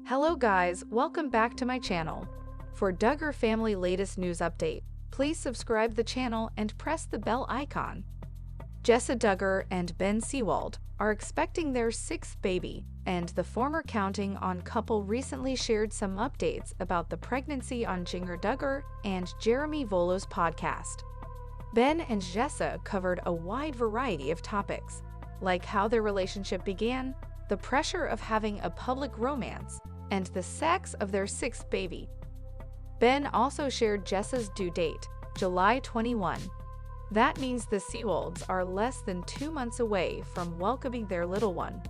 Hello guys, welcome back to my channel. For Duggar family latest news update, please subscribe the channel and press the bell icon. Jessa Duggar and Ben Sewald are expecting their sixth baby, and the former Counting On couple recently shared some updates about the pregnancy on Jinger Duggar and Jeremy Volo's podcast. Ben and Jessa covered a wide variety of topics, like how their relationship began, the pressure of having a public romance, and the sex of their sixth baby. Ben also shared Jessa's due date, July 21. That means the Sewalds are less than 2 months away from welcoming their little one.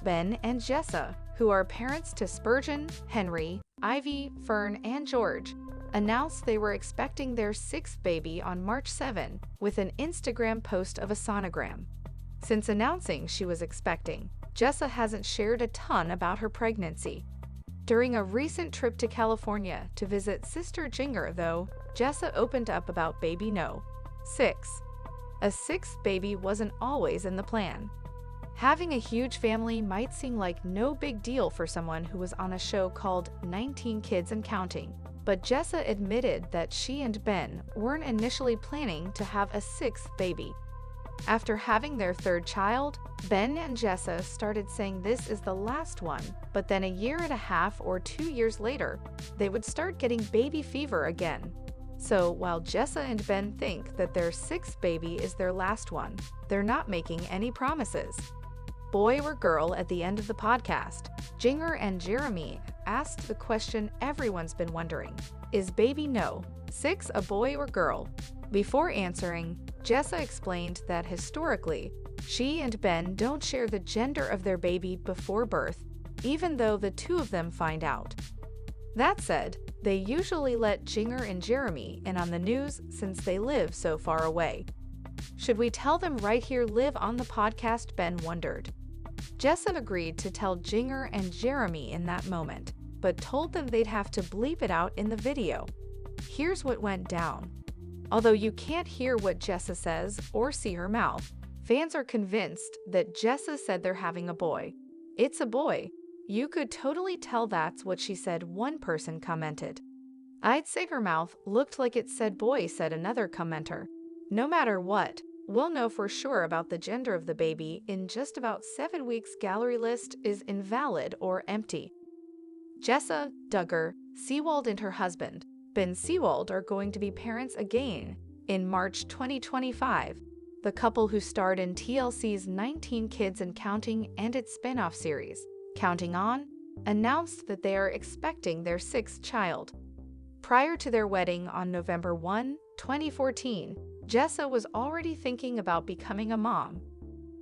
Ben and Jessa, who are parents to Spurgeon, Henry, Ivy, Fern, and George, announced they were expecting their sixth baby on March 7 with an Instagram post of a sonogram. Since announcing she was expecting, Jessa hasn't shared a ton about her pregnancy. During a recent trip to California to visit sister Jinger, though, Jessa opened up about baby no. 6. A sixth baby wasn't always in the plan. Having a huge family might seem like no big deal for someone who was on a show called 19 Kids and Counting, but Jessa admitted that she and Ben weren't initially planning to have a sixth baby. After having their third child, Ben and Jessa started saying this is the last one, but then a year and a half or 2 years later, they would start getting baby fever again. So while Jessa and Ben think that their sixth baby is their last one, they're not making any promises. Boy or girl at the end of the podcast, Jinger and Jeremy asked the question everyone's been wondering: is baby no. 6 a boy or girl? Before answering, Jessa explained that historically, she and Ben don't share the gender of their baby before birth, even though the two of them find out. That said, they usually let Jinger and Jeremy in on the news since they live so far away. Should we tell them right here live on the podcast? Ben wondered. Jessa agreed to tell Jinger and Jeremy in that moment, but told them they'd have to bleep it out in the video. Here's what went down. Although you can't hear what Jessa says or see her mouth, fans are convinced that Jessa said they're having a boy. It's a boy. You could totally tell that's what she said, one person commented. I'd say her mouth looked like it said boy, said another commenter. No matter what, we'll know for sure about the gender of the baby in just about 7 weeks. Gallery list is invalid or empty. Jessa Duggar Sewald and her husband, Ben Sewald, are going to be parents again in March 2025. The couple, who starred in TLC's 19 Kids and Counting and its spin-off series, Counting On, announced that they are expecting their sixth child. Prior to their wedding on November 1, 2014, Jessa was already thinking about becoming a mom.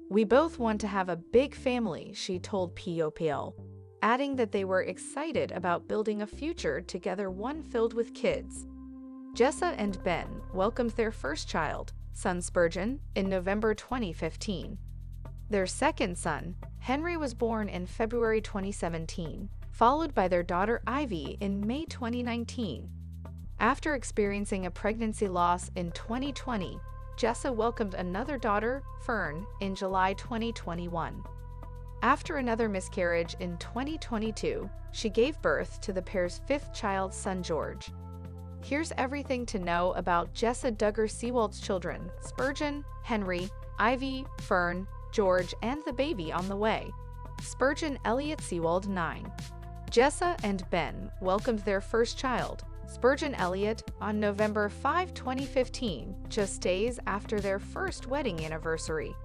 We both want to have a big family, she told POPL, adding that they were excited about building a future together, one filled with kids. Jessa and Ben welcomed their first child, son Spurgeon, in November 2015. Their second son, Henry, was born in February 2017, followed by their daughter Ivy in May 2019. After experiencing a pregnancy loss in 2020, Jessa welcomed another daughter, Fern, in July 2021. After another miscarriage in 2022, she gave birth to the pair's fifth child, son George. Here's everything to know about Jessa Duggar Sewald's children: Spurgeon, Henry, Ivy, Fern, George, and the baby on the way. Spurgeon Elliott Sewald 9. Jessa and Ben welcomed their first child, Spurgeon Elliott, on November 5, 2015, just days after their first wedding anniversary.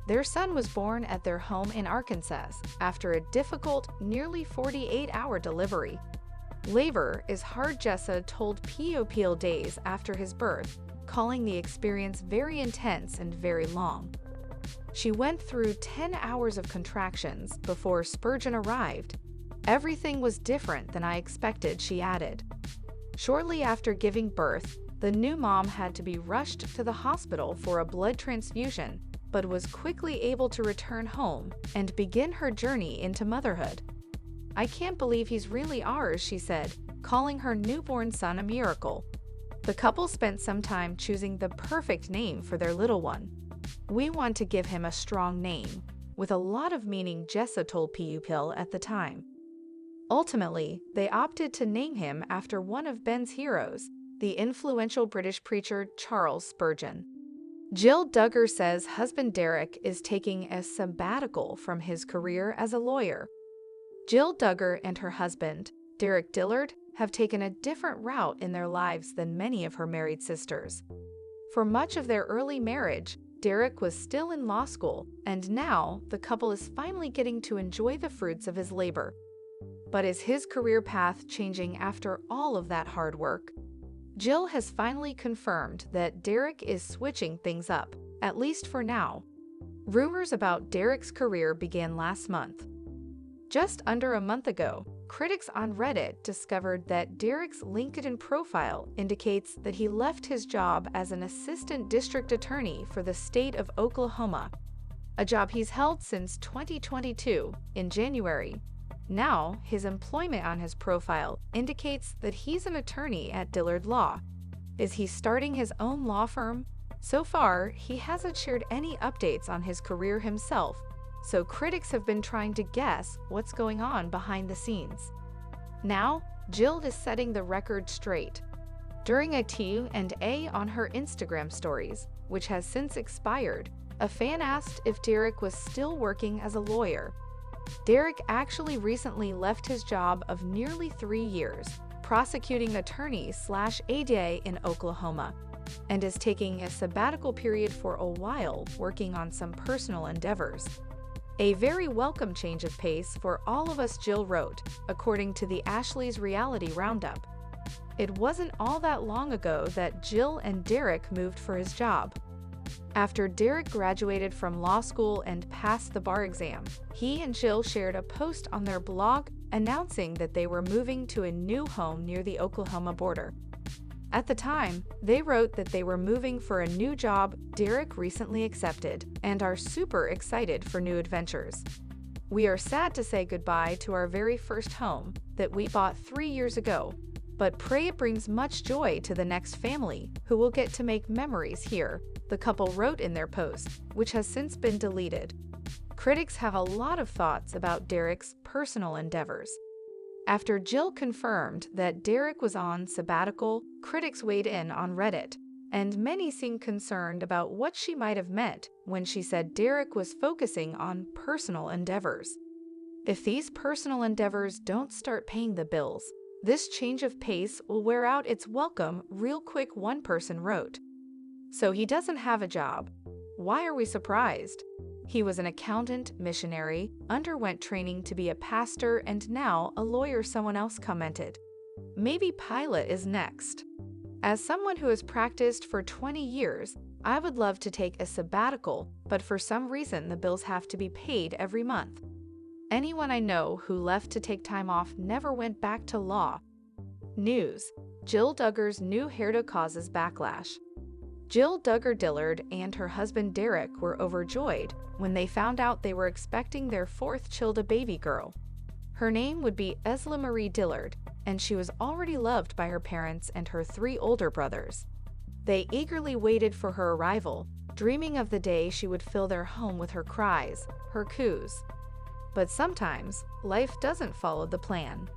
Their son was born at their home in Arkansas after a difficult, nearly 48-hour delivery. Labor is hard, Jessa told POPL days after his birth, calling the experience very intense and very long. She went through 10 hours of contractions before Spurgeon arrived. Everything was different than I expected, she added. Shortly after giving birth, the new mom had to be rushed to the hospital for a blood transfusion, but was quickly able to return home and begin her journey into motherhood. I can't believe he's really ours, she said, calling her newborn son a miracle. The couple spent some time choosing the perfect name for their little one. We want to give him a strong name, with a lot of meaning, Jessa told PUPIL at the time. Ultimately, they opted to name him after one of Ben's heroes, the influential British preacher Charles Spurgeon. Jill Duggar says husband Derek is taking a sabbatical from his career as a lawyer. Jill Duggar and her husband, Derek Dillard, have taken a different route in their lives than many of her married sisters. For much of their early marriage, Derek was still in law school, and now the couple is finally getting to enjoy the fruits of his labor. But is his career path changing after all of that hard work? Jill has finally confirmed that Derek is switching things up, at least for now. Rumors about Derek's career began last month. Just under a month ago, critics on Reddit discovered that Derek's LinkedIn profile indicates that he left his job as an assistant district attorney for the state of Oklahoma, a job he's held since 2022 in January. Now, his employment on his profile indicates that he's an attorney at Dillard Law. Is he starting his own law firm? So far, he hasn't shared any updates on his career himself, so critics have been trying to guess what's going on behind the scenes. Now, Jill is setting the record straight. During a Q&A on her Instagram stories, which has since expired, a fan asked if Derek was still working as a lawyer. Derek actually recently left his job of nearly 3 years, prosecuting attorney/AJ in Oklahoma, and is taking a sabbatical period for a while working on some personal endeavors. A very welcome change of pace for all of us, Jill wrote, according to the Ashley's Reality Roundup. It wasn't all that long ago that Jill and Derek moved for his job. After Derek graduated from law school and passed the bar exam, he and Jill shared a post on their blog announcing that they were moving to a new home near the Oklahoma border. At the time, they wrote that they were moving for a new job Derek recently accepted and are super excited for new adventures. We are sad to say goodbye to our very first home that we bought 3 years ago, but pray it brings much joy to the next family who will get to make memories here, the couple wrote in their post, which has since been deleted. Critics have a lot of thoughts about Derek's personal endeavors. After Jill confirmed that Derek was on sabbatical, critics weighed in on Reddit, and many seemed concerned about what she might have meant when she said Derek was focusing on personal endeavors. If these personal endeavors don't start paying the bills, this change of pace will wear out its welcome real quick, one person wrote. So he doesn't have a job. Why are we surprised? He was an accountant, missionary, underwent training to be a pastor, and now a lawyer, someone else commented. Maybe pilot is next. As someone who has practiced for 20 years, I would love to take a sabbatical, but for some reason the bills have to be paid every month. Anyone I know who left to take time off never went back to law. News: Jill Duggar's new hairdo causes backlash. Jill Duggar Dillard and her husband Derek were overjoyed when they found out they were expecting their fourth child, a baby girl. Her name would be Esla Marie Dillard, and she was already loved by her parents and her 3 older brothers. They eagerly waited for her arrival, dreaming of the day she would fill their home with her cries, her coos. But sometimes, life doesn't follow the plan.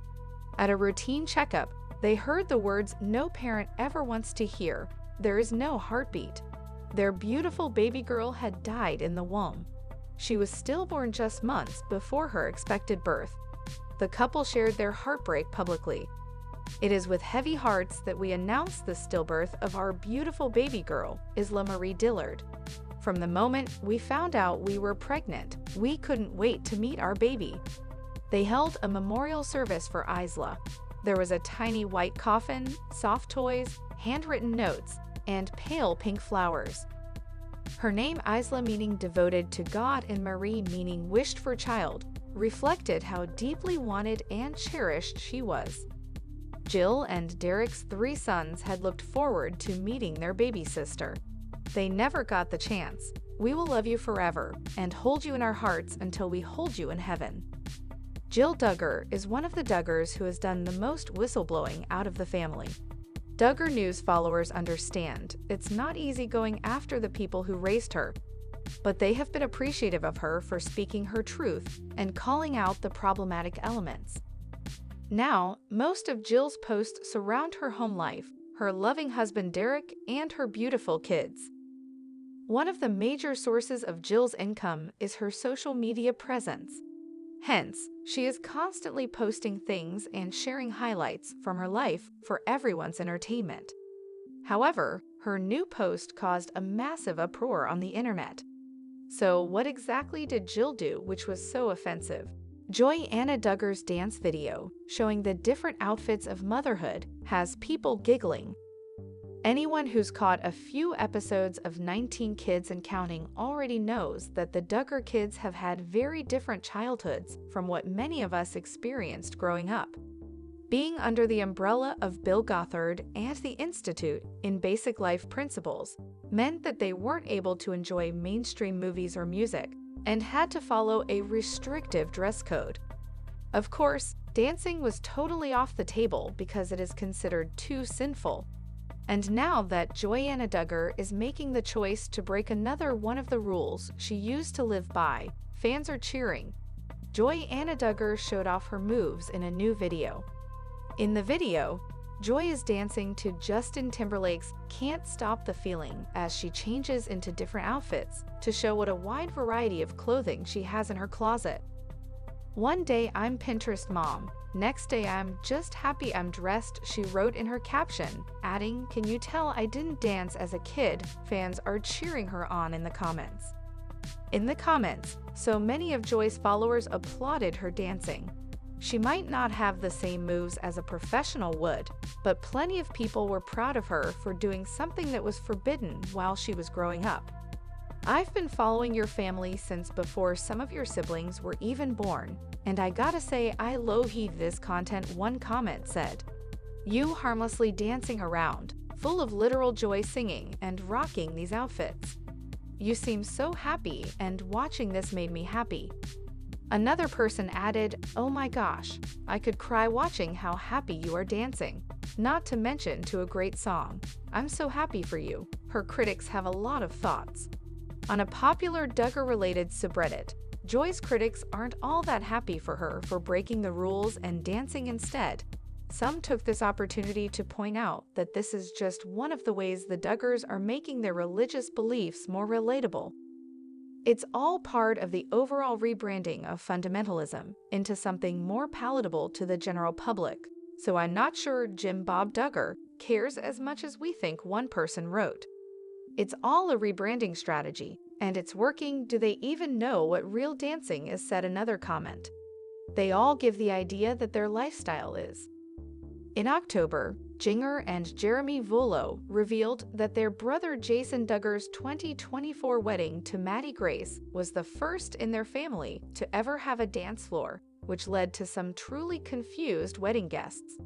At a routine checkup, they heard the words no parent ever wants to hear: there is no heartbeat. Their beautiful baby girl had died in the womb. She was stillborn just months before her expected birth. The couple shared their heartbreak publicly. It is with heavy hearts that we announce the stillbirth of our beautiful baby girl, Isla Marie Dillard. From the moment we found out we were pregnant, we couldn't wait to meet our baby. They held a memorial service for Isla. There was a tiny white coffin, soft toys, handwritten notes, and pale pink flowers. Her name, Isla, meaning devoted to God, and Marie, meaning wished for child, reflected how deeply wanted and cherished she was. Jill and Derek's 3 sons had looked forward to meeting their baby sister. They never got the chance. We will love you forever and hold you in our hearts until we hold you in heaven. Jill Duggar is one of the Duggars who has done the most whistleblowing out of the family. Duggar News followers understand it's not easy going after the people who raised her, but they have been appreciative of her for speaking her truth and calling out the problematic elements. Now, most of Jill's posts surround her home life, her loving husband Derek, and her beautiful kids. One of the major sources of Jill's income is her social media presence. Hence, she is constantly posting things and sharing highlights from her life for everyone's entertainment. However, her new post caused a massive uproar on the internet. So, what exactly did Jill do which was so offensive? Joy-Anna Duggar's dance video, showing the different outfits of motherhood, has people giggling. Anyone who's caught a few episodes of 19 Kids and Counting already knows that the Duggar kids have had very different childhoods from what many of us experienced growing up. Being under the umbrella of Bill Gothard and the Institute in Basic Life Principles meant that they weren't able to enjoy mainstream movies or music and had to follow a restrictive dress code. Of course, dancing was totally off the table because it is considered too sinful. And now that Joy-Anna Duggar is making the choice to break another one of the rules she used to live by, fans are cheering. Joy-Anna Duggar showed off her moves in a new video. In the video, Joy is dancing to Justin Timberlake's "Can't Stop the Feeling" as she changes into different outfits to show what a wide variety of clothing she has in her closet. "One day I'm Pinterest mom, next day I'm just happy I'm dressed," she wrote in her caption, adding, "Can you tell I didn't dance as a kid?" Fans are cheering her on in the comments. In the comments, so many of Joy's followers applauded her dancing. She might not have the same moves as a professional would, but plenty of people were proud of her for doing something that was forbidden while she was growing up. "I've been following your family since before some of your siblings were even born, and I gotta say I loathe this content," one comment said. "You harmlessly dancing around, full of literal joy singing and rocking these outfits. You seem so happy, and watching this made me happy." Another person added, "Oh my gosh, I could cry watching how happy you are dancing. Not to mention to a great song. I'm so happy for you." Her critics have a lot of thoughts. On a popular Duggar-related subreddit, Joy's critics aren't all that happy for her for breaking the rules and dancing instead. Some took this opportunity to point out that this is just one of the ways the Duggars are making their religious beliefs more relatable. It's all part of the overall rebranding of fundamentalism into something more palatable to the general public, so I'm not sure Jim Bob Duggar cares as much as we think, one person wrote. "It's all a rebranding strategy, and it's working. Do they even know what real dancing is?" said another comment. "They all give the idea that their lifestyle is." In October, Jinger and Jeremy Volo revealed that their brother Jason Duggar's 2024 wedding to Maddie Grace was the first in their family to ever have a dance floor, which led to some truly confused wedding guests.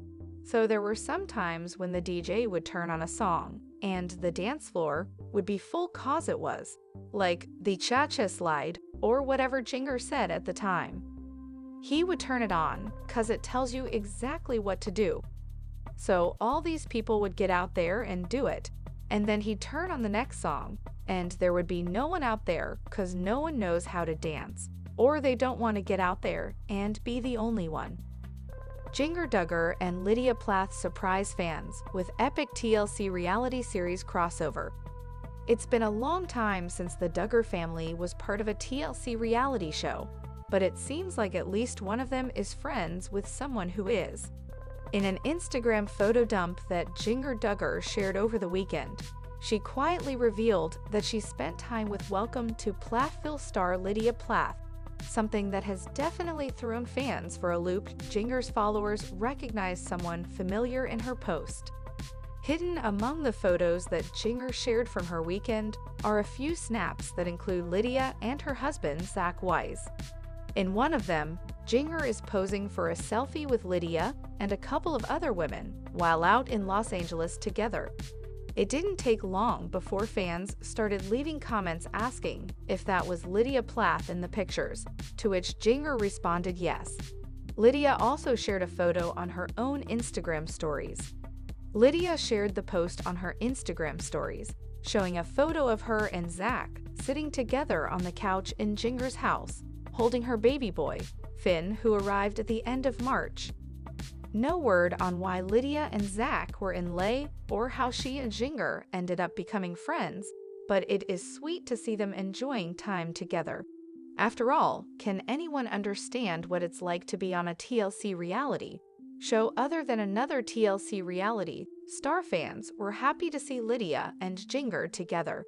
So there were some times when the DJ would turn on a song, and the dance floor would be full cause it was, like the cha-cha slide or whatever Jinger said at the time. He would turn it on, cause it tells you exactly what to do. So all these people would get out there and do it, and then he'd turn on the next song, and there would be no one out there cause no one knows how to dance, or they don't want to get out there and be the only one. Jinger Duggar and Lydia Plath surprise fans with epic TLC reality series crossover. It's been a long time since the Duggar family was part of a TLC reality show, but it seems like at least one of them is friends with someone who is. In an Instagram photo dump that Jinger Duggar shared over the weekend, she quietly revealed that she spent time with Welcome to Plathville star Lydia Plath, something that has definitely thrown fans for a loop. Jinger's followers recognized someone familiar in her post. Hidden among the photos that Jinger shared from her weekend are a few snaps that include Lydia and her husband, Zach Wise. In one of them, Jinger is posing for a selfie with Lydia and a couple of other women while out in Los Angeles together. It didn't take long before fans started leaving comments asking if that was Lydia Plath in the pictures, to which Jinger responded yes. Lydia also shared a photo on her own Instagram stories. Lydia shared the post on her Instagram stories, showing a photo of her and Zach sitting together on the couch in Jinger's house, holding her baby boy, Finn, who arrived at the end of March. No word on why Lydia and Zach were in lay or how she and Jinger ended up becoming friends, but it is sweet to see them enjoying time together. After all, can anyone understand what it's like to be on a TLC reality show other than another TLC reality? Star fans were happy to see Lydia and Jinger together.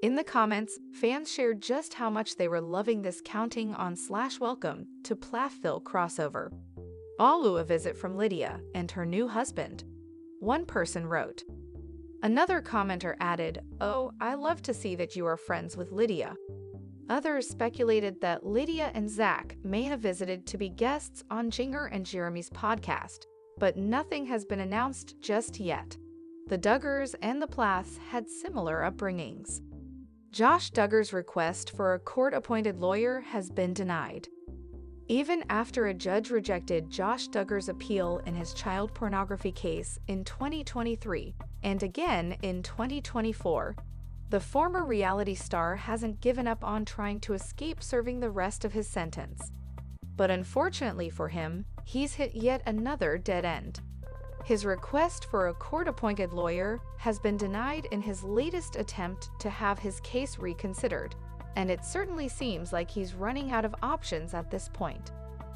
In the comments, fans shared just how much they were loving this counting on/welcome to Plathville crossover. "Aloo a visit from Lydia and her new husband," one person wrote. Another commenter added, "Oh, I love to see that you are friends with Lydia." Others speculated that Lydia and Zach may have visited to be guests on Jinger and Jeremy's podcast, but nothing has been announced just yet. The Duggars and the Plaths had similar upbringings. Josh Duggar's request for a court-appointed lawyer has been denied. Even after a judge rejected Josh Duggar's appeal in his child pornography case in 2023 and again in 2024, the former reality star hasn't given up on trying to escape serving the rest of his sentence. But unfortunately for him, he's hit yet another dead end. His request for a court-appointed lawyer has been denied in his latest attempt to have his case reconsidered, and it certainly seems like he's running out of options at this point.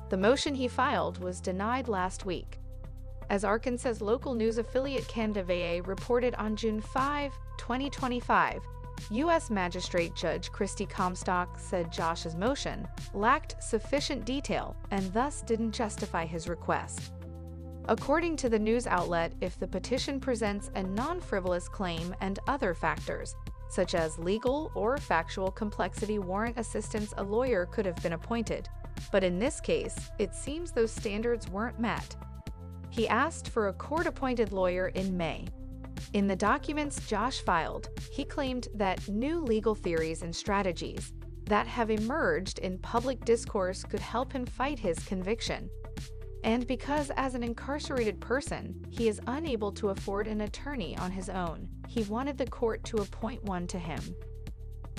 The motion he filed was denied last week. As Arkansas's local news affiliate KenDVA reported on June 5, 2025, U.S. Magistrate Judge Christy Comstock said Josh's motion lacked sufficient detail and thus didn't justify his request. According to the news outlet, if the petition presents a non-frivolous claim and other factors, such as legal or factual complexity, warrant assistance, a lawyer could have been appointed. But in this case, it seems those standards weren't met. He asked for a court-appointed lawyer in May. In the documents Josh filed, he claimed that new legal theories and strategies that have emerged in public discourse could help him fight his conviction. And because as an incarcerated person, he is unable to afford an attorney on his own, he wanted the court to appoint one to him.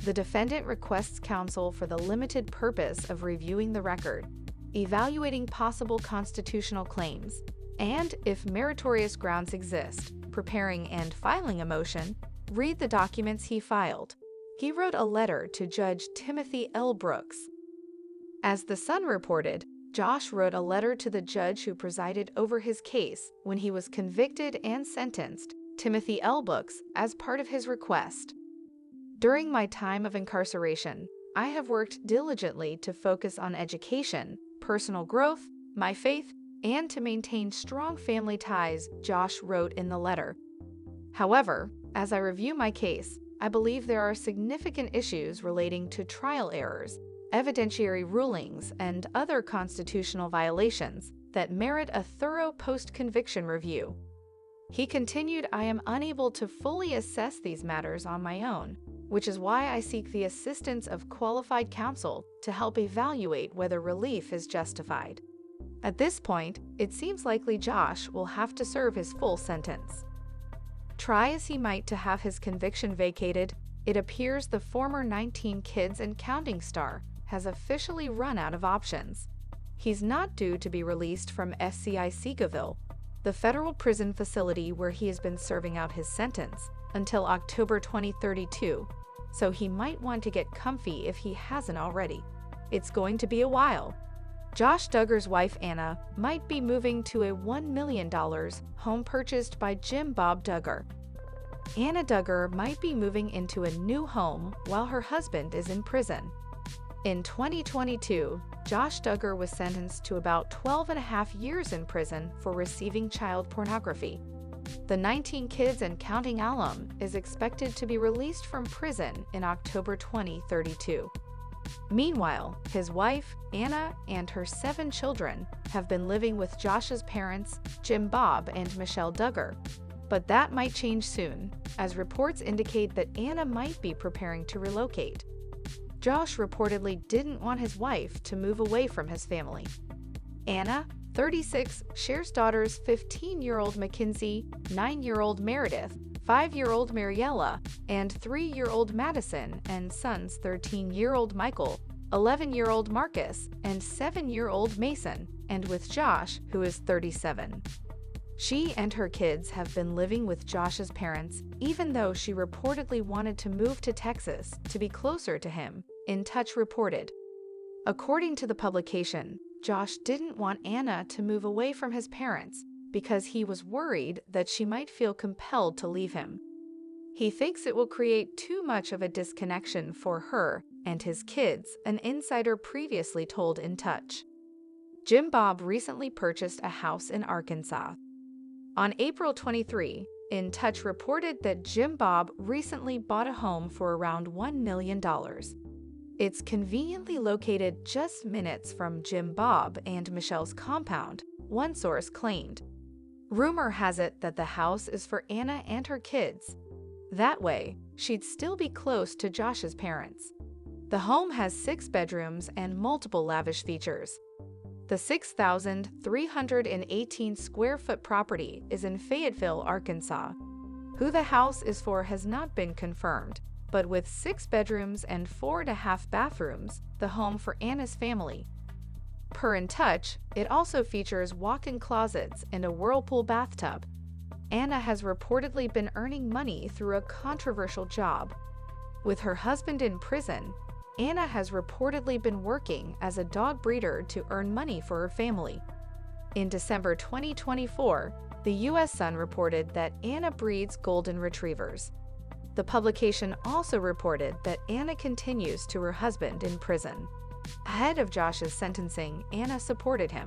The defendant requests counsel for the limited purpose of reviewing the record, evaluating possible constitutional claims, and, if meritorious grounds exist, preparing and filing a motion. Read the documents he filed. He wrote a letter to Judge Timothy L. Brooks. As The Sun reported, Josh wrote a letter to the judge who presided over his case when he was convicted and sentenced, Timothy L. Brooks, as part of his request. "During my time of incarceration, I have worked diligently to focus on education, personal growth, my faith, and to maintain strong family ties," Josh wrote in the letter. However, as I review my case, I believe there are significant issues relating to trial errors, evidentiary rulings, and other constitutional violations that merit a thorough post-conviction review. He continued, "I am unable to fully assess these matters on my own, which is why I seek the assistance of qualified counsel to help evaluate whether relief is justified." At this point, it seems likely Josh will have to serve his full sentence. Try as he might to have his conviction vacated, it appears the former 19 Kids and Counting star has officially run out of options. He's not due to be released from SCI Seagoville, the federal prison facility where he has been serving out his sentence, until October 2032, so he might want to get comfy if he hasn't already. It's going to be a while. Josh Duggar's wife Anna might be moving to a $1 million home purchased by Jim Bob Duggar. Anna Duggar might be moving into a new home while her husband is in prison. In 2022, Josh Duggar was sentenced to about 12.5 years in prison for receiving child pornography. The 19 Kids and Counting alum is expected to be released from prison in October 2032. Meanwhile, his wife, Anna, and her 7 children have been living with Josh's parents, Jim Bob and Michelle Duggar. But that might change soon, as reports indicate that Anna might be preparing to relocate. Josh reportedly didn't want his wife to move away from his family. Anna, 36, shares daughters 15-year-old Mackenzie, 9-year-old Meredith, 5-year-old Mariella, and 3-year-old Madison, and sons 13-year-old Michael, 11-year-old Marcus, and 7-year-old Mason, and with Josh, who is 37. She and her kids have been living with Josh's parents, even though she reportedly wanted to move to Texas to be closer to him, In Touch reported. According to the publication, Josh didn't want Anna to move away from his parents because he was worried that she might feel compelled to leave him. He thinks it will create too much of a disconnection for her and his kids, an insider previously told In Touch. Jim Bob recently purchased a house in Arkansas. On April 23, In Touch reported that Jim Bob recently bought a home for around $1 million. It's conveniently located just minutes from Jim Bob and Michelle's compound, one source claimed. Rumor has it that the house is for Anna and her kids. That way, she'd still be close to Josh's parents. The home has 6 bedrooms and multiple lavish features. The 6,318 square foot property is in Fayetteville, Arkansas. Who the house is for has not been confirmed, but with 6 bedrooms and 4.5 bathrooms, the home for Anna's family. Per In Touch, it also features walk-in closets and a whirlpool bathtub. Anna has reportedly been earning money through a controversial job. With her husband in prison, Anna has reportedly been working as a dog breeder to earn money for her family. In December 2024, the U.S. Sun reported that Anna breeds golden retrievers. The publication also reported that Anna continues to her husband in prison. Ahead of Josh's sentencing, Anna supported him.